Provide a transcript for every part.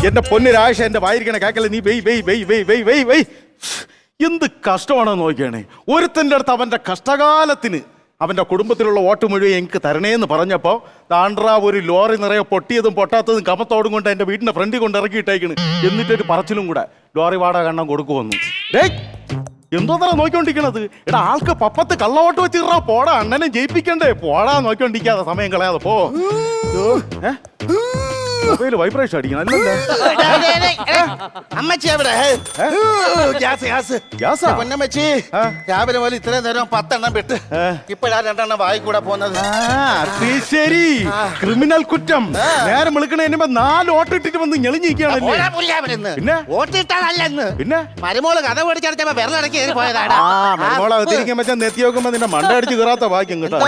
എന്റെ പൊന്നു രാശ എന്റെ വായിരിക്കണ കേക്കല്ലേ നീ വെയ് വെയ് വെയ് വെയ് വെയ് വെയ് വെയ്. എന്ത് കഷ്ടമാണെന്ന് നോക്കിയാണേ. ഒരുത്തൻ്റെ അടുത്ത് അവന്റെ കഷ്ടകാലത്തിന് അവന്റെ കുടുംബത്തിലുള്ള വോട്ട് മുഴുവൻ എനിക്ക് തരണേന്ന് പറഞ്ഞപ്പോ താണ്ട്ര ഒരു ലോറി നിറയെ പൊട്ടിയതും പൊട്ടാത്തതും കമത്തോടും കൊണ്ട് എന്റെ വീടിന്റെ ഫ്രണ്ടിൽ കൊണ്ട് ഇറക്കിയിട്ടേക്കണ്. എന്നിട്ടൊരു പറച്ചിലും കൂടെ ലോറി വാടക കണ്ണം കൊടുക്കുമെന്ന്. എന്തോ തറ നോക്കിക്കൊണ്ടിരിക്കണത്? എടാ ആൾക്ക് പപ്പത്ത് കള്ളവോട്ട് വെച്ചിട്ടാ പോടാ, അണ്ണനെ ജയിപ്പിക്കണ്ടേ? പോടാ നോക്കിക്കൊണ്ടിരിക്കാതെ സമയം കളയാതെ പോ. മൊബൈൽ വൈബ്രേഷൻ അടിക്കണം അല്ലല്ലേ? അമ്മച്ചി എവിടെ? പൊന്നമ്മച്ചി രാവിലെ പോലെ ഇത്രയും നേരം 10 എണ്ണം വിട്ട് ഇപ്പഴാ 2 എണ്ണം വായി കൂടെ പോകുന്നത്. ശരി, ക്രിമിനൽ കുറ്റം. നേരം വിളിക്കണതിന് 4 വോട്ട് ഇട്ടിട്ട് വന്ന് ഞെളിഞ്ഞിരിക്കുകയാണല്ലേ. പിന്നെ വോട്ടിട്ടതല്ലെന്ന് പിന്നെ മരുമോള് കഥ ഓടിച്ചടച്ചപ്പോ വിരലടക്കി കയറി പോയതാണ്. മരുമോളതിരിക്കാൻ വെച്ചാൽ നെത്തി നോക്കുമ്പോ നിന്റെ മണ്ട അടിച്ച് കയറാത്ത ഭാഗ്യം കേട്ടോ.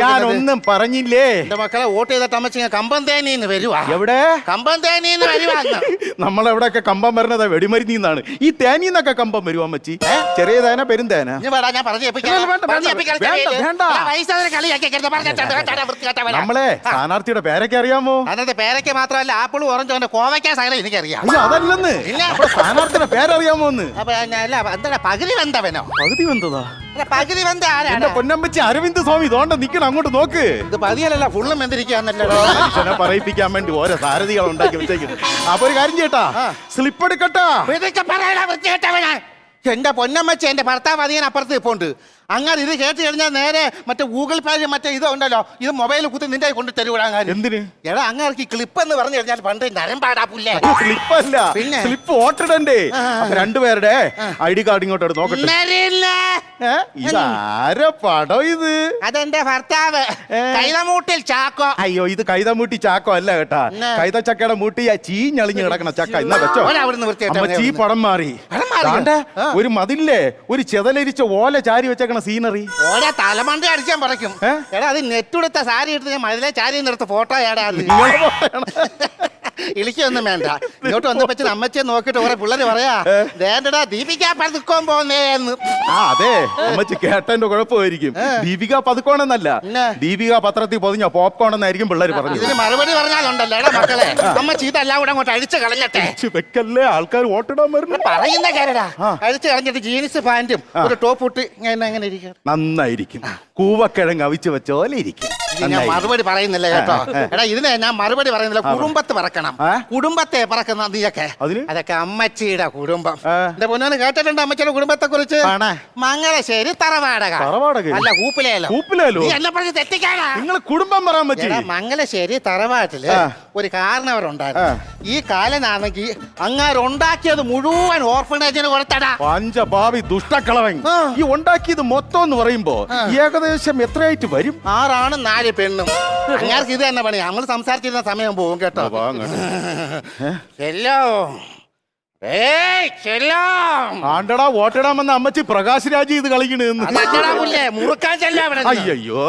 ഞാൻ ഒന്നും പറഞ്ഞില്ലേ? എന്റെ മക്കളെ വോട്ട് ചെയ്തിട്ട് അമ്മച്ചി കമ്പം തേനീന്ന് വരുവാ. എവിടെ? കമ്പം തേനീന്ന് വരുവാന്ന്. നമ്മളെവിടെയൊക്കെ കമ്പം വരുന്നത് വെടിമരുന്നിന്നാണ്. ഈ തേനീന്നൊക്കെ കമ്പം വരുവാ അമ്മച്ചി. ചെറിയ തേന പെരുന്തേന. നമ്മളെ സ്ഥാനാർത്ഥിയുടെ പേരൊക്കെ അറിയാമോ? അതിന്റെ പേരൊക്കെ മാത്രമല്ല ആപ്പിൾ ഓറഞ്ച് കോവയ്ക്ക സകലം എനിക്കറിയാം. അതല്ലെന്ന് സ്ഥാനാർത്ഥിയുടെ പേരറിയാമോ എന്ന്? എന്താ പകുതി വെന്തവനോ? പകുതി വെന്തതാ? പകുതി വെന്ത ആരാണ്? പൊന്നമ്മച്ചി അരവിന്ദ് സ്വാമി ഇതോണ്ട നിക്കണം, അങ്ങോട്ട് നോക്ക്. ഇത് പതിയല്ല ഫുള്ളും വെന്തിരിക്കാന്നല്ലോ. മനുഷ്യനെ പറയിപ്പിക്കാൻ വേണ്ടി ഓരോ സാരഥികൾ ഉണ്ടാക്കി വെച്ചേക്കുന്നു. അപ്പൊ ഒരു കാര്യം ചേട്ടാ, സ്ലിപ്പ് എടുക്കട്ടാ. എന്റെ പൊന്നമ്മച്ചി എന്റെ ഭർത്താവ് അധികം അപ്പുറത്ത് ഇപ്പോണ്ട്. അങ്ങനെ ഇത് കേട്ട് കഴിഞ്ഞാൽ നേരെ മറ്റേ ഗൂഗിൾ പേ മറ്റേ ഇത് ഉണ്ടല്ലോ, ഇത് മൊബൈലിൽ കുത്തി നിന്റെ കൊണ്ട് തരുവിടാൻ. എന്തിന്? എടാ അങ്ങനെ ക്ലിപ്പ് എന്ന് പറഞ്ഞു കഴിഞ്ഞാൽ പണ്ട് നരമ്പാടാ പുല്ലേ. ക്ലിപ്പല്ല, പിന്നെ സ്ലിപ്പ് വോട്ടിടണ്ടേ. രണ്ടുപേരുടെ ID കാർഡ് ഇങ്ങോട്ട് നോക്കട്ടെ. ഇതാര പടം ഇത്? അതെന്റെ ഭർത്താവ് കൈതമൂട്ടിൽ ചാക്കോ. അയ്യോ, ഇത് കൈതമൂട്ടി ചാക്കോ അല്ല കേട്ടാ. കൈതച്ചക്കയുടെ മൂട്ടി ചീഞ്ഞളിഞ്ഞ് കിടക്കണ ചക്ക. ഇന്നാ വെച്ചോ. ചീ പടം മാറി. ഒരു മതില്ലേ, ഒരു ചെതലരിച്ച ഓല ചാരി വെച്ചേക്കണ സീനറി. ഓരോ തലമണ്ട അടിച്ചാൻ പറയും. എടാ അത് നെറ്റുടുത്ത സാരി എടുത്ത് ഞാൻ മതിലെ ചാരി നിർത്ത ഫോട്ടോ ഏടാ. ഇളിക്കൊന്നും വേണ്ട. ഇങ്ങോട്ട് വന്നപ്പോ അമ്മച്ചെ നോക്കിട്ട് കുറെ പിള്ളേര് പറയാ ദേണ്ടടാ ദീപിക പതുക്കോൻ പോന്നേന്ന്. അതെ, അമ്മച്ചി കേട്ടതിന്റെ കുഴപ്പമായിരിക്കും. ദീപിക പതുക്കോണെന്നല്ല, ദീപിക പത്രത്തിൽ പൊതിഞ്ഞ പോപ്കോൺ എന്നായിരിക്കും പിള്ളേര് പറഞ്ഞു. ഇതിന് മറുപടി പറഞ്ഞാലുണ്ടല്ലോ എടാ മക്കളെ, അമ്മച്ചി ഇതെല്ലാം കൂടെ അങ്ങോട്ട് അഴിച്ചു കളഞ്ഞട്ടെ. വെക്കല്ലേ, ആൾക്കാർ വോട്ടിടാൻ വരുന്നു. പറയുന്ന കാര്യടാ, അഴിച്ചു കളഞ്ഞിട്ട് ജീൻസ് പാന്റും ഒരു ടോപ്പ് ഇട്ട് എങ്ങനെ ഇരിക്കും? നന്നായിരിക്കും. കൂവക്കിഴങ്ങ് അവിച്ച് വെച്ച പോലെ ഇരിക്കും. ഞാൻ മറുപടി പറയുന്നില്ല കേട്ടോ. എടാ ഇതിനെ ഞാൻ മറുപടി പറയുന്നില്ല. കുടുംബത്ത് പറക്കണം. കുടുംബത്തെ പറക്കുന്ന നീയൊക്കെ അതൊക്കെ അമ്മച്ചിയുടെ കുടുംബം. എന്റെ പൊന്നു കേട്ടിട്ടുണ്ട് അമ്മച്ചിയുടെ കുടുംബത്തെ കുറിച്ച്? മംഗലശ്ശേരി തറവാടക. അല്ല കൂപ്പിലേലോ. എന്നെ പറഞ്ഞ് തെറ്റിക്കാനാ. നിങ്ങൾ കുടുംബം പറയാൻ പറ്റില്ല. മംഗലശ്ശേരി തറവാട്ടില് ഒരു കാരണവരുണ്ടായിരുന്നു. ഈ കാലനാണെങ്കിൽ അങ്ങാരുണ്ടാക്കിയത് മുഴുവൻ ഓർഫനേജിന് കൊടുത്തടാ. പഞ്ചഭാവി ദുഷ്ടക്കളവൻ. ഈ ഉണ്ടാക്കിയത് മൊത്തം എന്ന് പറയുമ്പോ ഏകദേശം എത്രയായിട്ട് വരും? 6 ആണും 4 പെണ്ണും. അങ്ങാർക്ക് ഇത് തന്നെ പണി. നമ്മൾ സംസാരിച്ചിരുന്ന സമയം പോകും കേട്ടോ. ആണ്ടടാ വോട്ടിടാമെന്ന് അമ്മച്ചി പ്രകാശ് രാജ് ഇത് കളിക്കണെന്ന്. അയ്യോ,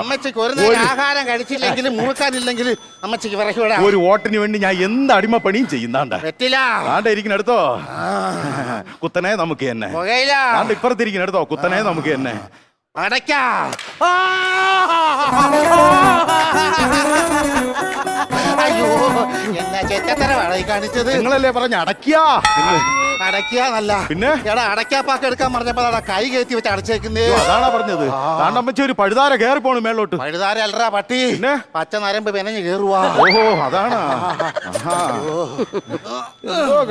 അമ്മച്ചിക്ക് ഒരു ആഹാരം കഴിച്ചില്ലെങ്കിൽ മുറുക്കാനില്ലെങ്കിൽ അമ്മച്ചിക്ക് വിറകൂടാ. ഒരു വോട്ടിന് വേണ്ടി ഞാൻ എന്ത് അടിമപ്പണിയും ചെയ്യുന്നാണ്ട. ഇരിക്കുന്ന എടുത്തോ കുത്തനെ നമുക്ക് തന്നെ. ഇപ്പുറത്തിരിക്കുന്ന എടുത്തോ കുത്തനെ നമുക്ക് തന്നെ. അടയ്ക്കാ അയ്യോ, എന്നാ ചെറ്റത്തരമാണ് ഈ കാണിച്ചത്. നിങ്ങളല്ലേ പറഞ്ഞ അടയ്ക്കാന്നല്ല. പിന്നെ എടാ അടയ്ക്കാപ്പാക്ക് എടുക്കാൻ പറഞ്ഞപ്പോ കൈ കയറ്റി വെച്ച് അടച്ചേക്കുന്നേ. അതാണോ പറഞ്ഞത്? താണ്ടമ്മച്ച ഒരു പഴുതാര കയറി പോണു മേളോട്ട്. പഴുതാര അല്ലടാ പട്ടി, പച്ച നരമ്പ് പെനഞ്ഞ് കേറുവാ. ഓഹോ അതാണ്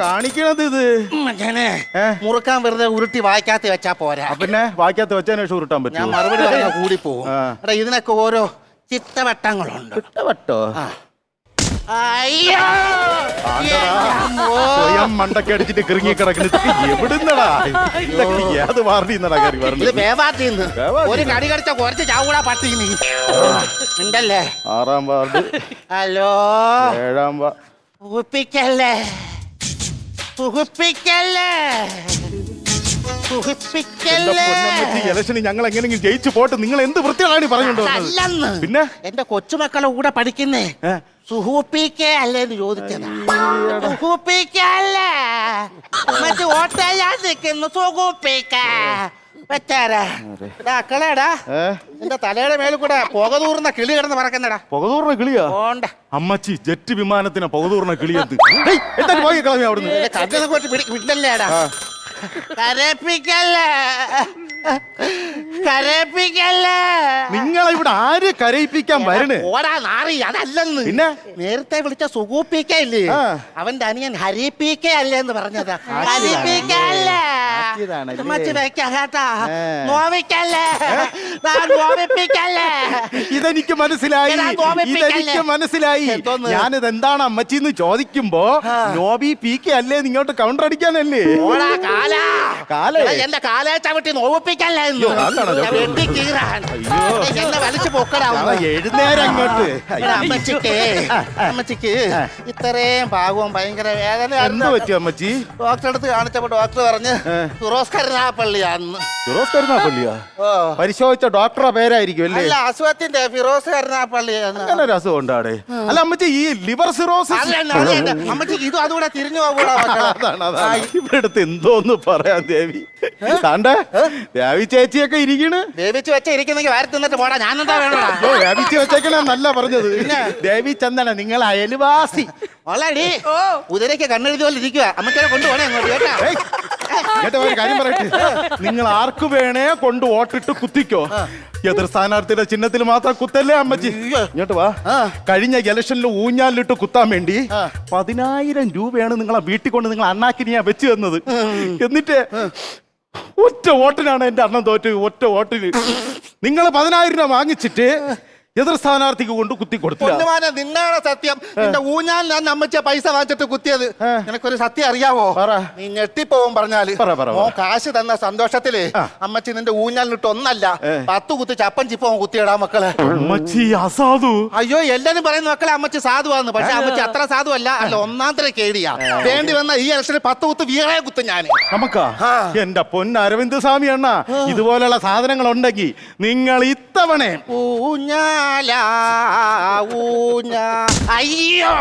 കാണിക്കണത്. ഇത് മുറുക്കാൻ വെറുതെ ഉരുട്ടി വായിക്കാത്ത വെച്ചാ പോരാ. പിന്നെ വായിക്കാത്ത വെച്ചതിന് ശേഷം ഉരുട്ടാൻ പറ്റും. ഞാൻ മറുപടി പറഞ്ഞാൽ കൂടി പോകും. എടാ ഇതിനൊക്കെ ഓരോ ചിട്ടവട്ടങ്ങളുണ്ട്. ചിട്ടവട്ടോ? അയ്യോ, സ്വയം മണ്ടൊക്കെ അടിച്ചിട്ട് കിറങ്ങി കിടക്കുന്നത് എവിടുന്നടാ? ഏത് വാർഡിന്നടാ കയറി പറഞ്ഞത്? വേവാത്തിന്ന് ഒരു കടി കടിച്ച കുറച്ച് ചാവൂടാ പട്ടി നീ ഉണ്ടല്ലേ. 6-ാം വാർഡ്. ഹലോ, 7-ാം വാർഡ്. സുഖിപ്പിക്കല്ലേ ഇലക്ഷന് ഞങ്ങൾ എങ്ങനെയെങ്കിലും ജയിച്ചു പോട്ട്. നിങ്ങൾ എന്ത് വൃത്തികളാണ് പറഞ്ഞോണ്ടോ? പിന്നെ എന്റെ കൊച്ചുമക്കളെ കൂടെ പഠിക്കുന്നേ സുഹൂപ്പിക്കേ അല്ലേന്ന് ചോദിച്ചതാ. സുഹൂപ്പിക്കല്ലേ മറ്റു ഓട്ടയാ നിൽക്കുന്നു. സുഹൂപ്പിക്ക വെച്ചാരാ അക്കളേടാ എന്റെ തലയുടെ മേലിൽ കൂടെ പുകതൂർന്ന കിളി കിടന്ന് പറക്കുന്നടാ. പുകതൂർന്ന കിളിയാ? പോണ്ട അമ്മച്ചി ജെറ്റ് വിമാനത്തിന് പുകതൂർന്ന കിളിയെന്ത് പോയി കളഞ്ഞ അവിടുന്ന്. കണ്ണിനെ കൊണ്ട് പിടിക്കല്ലേടാ. കരപ്പിക്കല്ലേ കരപ്പിക്കല്ലേ. നിങ്ങളെ ഇവിടെ ആര് കരയിപ്പിക്കാൻ വരണേ? ഓടാ നാറി, അതല്ലെന്ന്. പിന്നെ നേരത്തെ വിളിച്ച സുഖൂപ്പിക്കല്ലേ, അവന്റെ അനിയൻ ഹരിപ്പിക്കല്ലേ എന്ന് പറഞ്ഞതാ. ഹരിപ്പിക്കല്ലേ കേട്ടാ, നോവിക്കല്ലേ നോവിപ്പിക്കല്ലേ. ഇതെനിക്ക് മനസ്സിലായി, ഇതെനിക്ക് മനസ്സിലായി. ഞാനിത് എന്താണ് അമ്മച്ചിന്ന് ചോദിക്കുമ്പോ നോബി പി കെ അല്ലേ ഇങ്ങോട്ട് കൗണ്ടർ അടിക്കാനല്ലേ? എന്റെ കാലേ ചവിട്ടി നോവിപ്പിക്കല്ലേ വലിച്ചു പൊക്കടാ. എഴുന്നേരങ്ങോട്ട്. അമ്മച്ചിക്ക് ഇത്രയും ഭാഗവും ഭയങ്കര വേദന. എന്ത് പറ്റും അമ്മച്ചി? ഡോക്ടറെ അടുത്ത് കാണിച്ചപ്പോ ഡോക്ടർ പറഞ്ഞ് ഫിറോസ് കരുനാഗപ്പള്ളിയാന്ന്. ഫിറോസ് കരുനാഗപ്പള്ളിയാ? പരിശോധിച്ച ഡോക്ടറെ പേരായിരിക്കും അല്ലേ? അല്ല, അസുഖത്തിന്റെ ഫിറോസ് കരുനാഗപ്പള്ളി. അങ്ങനെ ഒരു അസുഖം ഉണ്ടാടെ? അല്ല അമ്മച്ചി, ഈ ലിവർ സിറോസിസ് അമ്മച്ചിക്ക് ഇതും അതുകൂടെ തിരിഞ്ഞു പോകൂടാ. ഇവിടുത്തെ എന്തോന്ന് പറയാൻ ദേവി. താണ്ട ദേവി ചേച്ചിയൊക്കെ ഇരിക്കണ്. വേവിച്ച് വെച്ച ഇരിക്കുന്നെങ്കിൽ വാരി തിന്നിട്ട് പോടാ. ഞാനെന്താ വേണോടാ? വേവിച്ച് വെച്ചേക്കണ നല്ല പറഞ്ഞത്. ദേവി ചന്ദന നിങ്ങൾ അയൽവാസി. ഓളടി കുതിരയ്ക്ക് കണ്ണെഴുതി പോലെ ഇരിക്കുക. അമ്മച്ചേനെ കൊണ്ടുപോണേ അങ്ങോട്ട് കേട്ടാ. കേട്ടോ, ഒരു കാര്യം പറയട്ടെ. നിങ്ങൾ ആർക്ക് വേണേ കൊണ്ട് വോട്ടിട്ട് കുത്തിക്കോ. എതിർ സ്ഥാനാർത്ഥിയുടെ ചിഹ്നത്തിൽ മാത്രം കുത്തല്ലേ അമ്മച്ചി. ഇങ്ങോട്ട് വാ. കഴിഞ്ഞ ഇലക്ഷനിൽ ഊഞ്ഞാലിട്ട് കുത്താൻ വേണ്ടി 10,000 രൂപയാണ് നിങ്ങളെ വീട്ടിൽ കൊണ്ട് നിങ്ങൾ അണ്ണാക്കിനിയാ വെച്ച് തന്നത്. എന്നിട്ട് ഒറ്റ വോട്ടിനാണ് എന്റെ അണ്ണൻ തോറ്റ്. ഒറ്റ വോട്ടിന് നിങ്ങൾ 10,000 രൂപ വാങ്ങിച്ചിട്ട് എതിർ സ്ഥാനാർത്ഥിക്ക് കൊണ്ട് കുത്തി കൊടുത്തില്ല. നിന്നാണ് സത്യം. നിന്റെ ഊഞ്ഞാലിനാണ് അമ്മച്ച പൈസ വാങ്ങിച്ചിട്ട് കുത്തിയത്. നിനക്കൊരു സത്യം അറിയാവോ? നീ ഞെട്ടിപ്പോവും പറഞ്ഞാല്. കാശ് തന്ന സന്തോഷത്തില് അമ്മച്ചി നിന്റെ ഊഞ്ഞാലിനിട്ട് ഒന്നല്ല 10 കുത്തി ചപ്പൻ ചിപ്പവും കുത്തിയിടാ മക്കളെ. അമ്മച്ചി അസാധു. അയ്യോ, എല്ലാരും പറയുന്ന മക്കളെ അമ്മച്ചി സാധുവാന്ന്. പക്ഷെ അമ്മച്ചി അത്ര സാധുവല്ല. അല്ല, ഒന്നാന്തര കേടിയാ. വേണ്ടി വന്ന ഈ ഇലക്ഷന് 10 കുത്ത് വീറേ കുത്തും ഞാൻ. നമുക്കാ എന്റെ പൊന്ന് അരവിന്ദ് സ്വാമി അണ്ണ, ഇതുപോലുള്ള സാധനങ്ങൾ ഉണ്ടെങ്കിൽ നിങ്ങൾ ഇത്തവണ ഊഞ്ഞാ അയ്യോ